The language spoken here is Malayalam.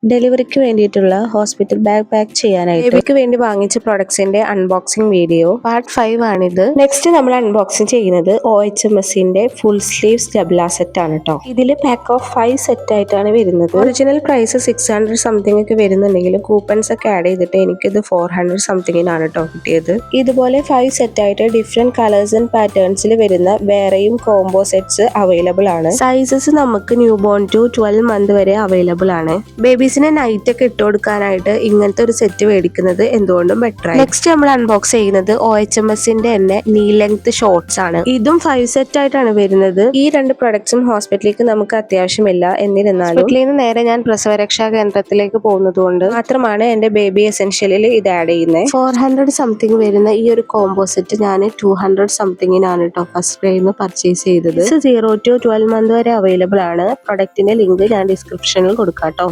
ഡെലിവറിക്ക് വേണ്ടിയിട്ടുള്ള ഹോസ്പിറ്റൽ ബാഗ് പാക്ക് ചെയ്യാനായിട്ട് ബേബിക്ക് വേണ്ടി വാങ്ങിച്ച പ്രൊഡക്ട്സിന്റെ അൺബോക്സിംഗ് വീഡിയോ പാർട്ട് 5 ആണിത്. നെക്സ്റ്റ് നമ്മൾ അൺബോക്സിംഗ് ചെയ്യുന്നത് OHMSന്റെ ഫുൾ സ്ലീവ്സ് ജബ്ല സെറ്റ് ആണ് കേട്ടോ. ഇതിൽ പാക്ക് ഓഫ് 5 സെറ്റ് ആയിട്ടാണ് വരുന്നത്. ഒറിജിനൽ പ്രൈസ് 600 സംതിങ് ഒക്കെ വരുന്നുണ്ടെങ്കിലും കൂപ്പൺസ് ഒക്കെ ആഡ് ചെയ്തിട്ട് എനിക്കിത് 400 സംതിങ്ങിനാണ് കേട്ടോ കിട്ടിയത്. ഇതുപോലെ 5 സെറ്റ് ആയിട്ട് ഡിഫറെന്റ് കളേഴ്സ് ആൻഡ് പാറ്റേൺസിൽ വരുന്ന വേറെയും കോംബോ സെറ്റ്സ് അവൈലബിൾ ആണ്. സൈസസ് നമുക്ക് ന്യൂ ബോൺ ടു 12 മന്ത് വരെ അവൈലബിൾ ആണ്. ബേബീസിന് നൈറ്റ് ഒക്കെ ഇട്ട് കൊടുക്കാനായിട്ട് ഇങ്ങനത്തെ ഒരു സെറ്റ് മേടിക്കുന്നത് എന്തുകൊണ്ടും ബെറ്റർ ആണ്. നെക്സ്റ്റ് നമ്മൾ അൺബോക്സ് ചെയ്യുന്നത് OHMSന്റെ തന്നെ നീ ലെങ്ത് ഷോർട്സ് ആണ്. ഇതും 5 സെറ്റ് ആയിട്ടാണ് വരുന്നത്. ഈ രണ്ട് പ്രൊഡക്ട്സും ഹോസ്പിറ്റലിലേക്ക് നമുക്ക് അത്യാവശ്യമില്ല. എന്നിരുന്നാലും ഹോസ്പിറ്റലിൽ നിന്ന് നേരെ ഞാൻ പ്രസവരക്ഷാ കേന്ദ്രത്തിലേക്ക് പോകുന്നത് കൊണ്ട് മാത്രമാണ് എന്റെ ബേബി എസെൻഷ്യലിൽ ഇത് ആഡ് ചെയ്യുന്നത്. 400 സംതിങ് വരുന്ന ഈ ഒരു കോംബോ സെറ്റ് ഞാൻ 200 സംതിങ്ങിനാണ് കേട്ടോ ഫസ്റ്റ് ഡേന്ന് പർച്ചേസ് ചെയ്തത്. 0 to 12 മന്ത് വരെ അവൈലബിൾ ആണ്. പ്രൊഡക്റ്റിന്റെ ലിങ്ക് ഞാൻ ഡിസ്ക്രിപ്ഷനിൽ കൊടുക്കാം കേട്ടോ.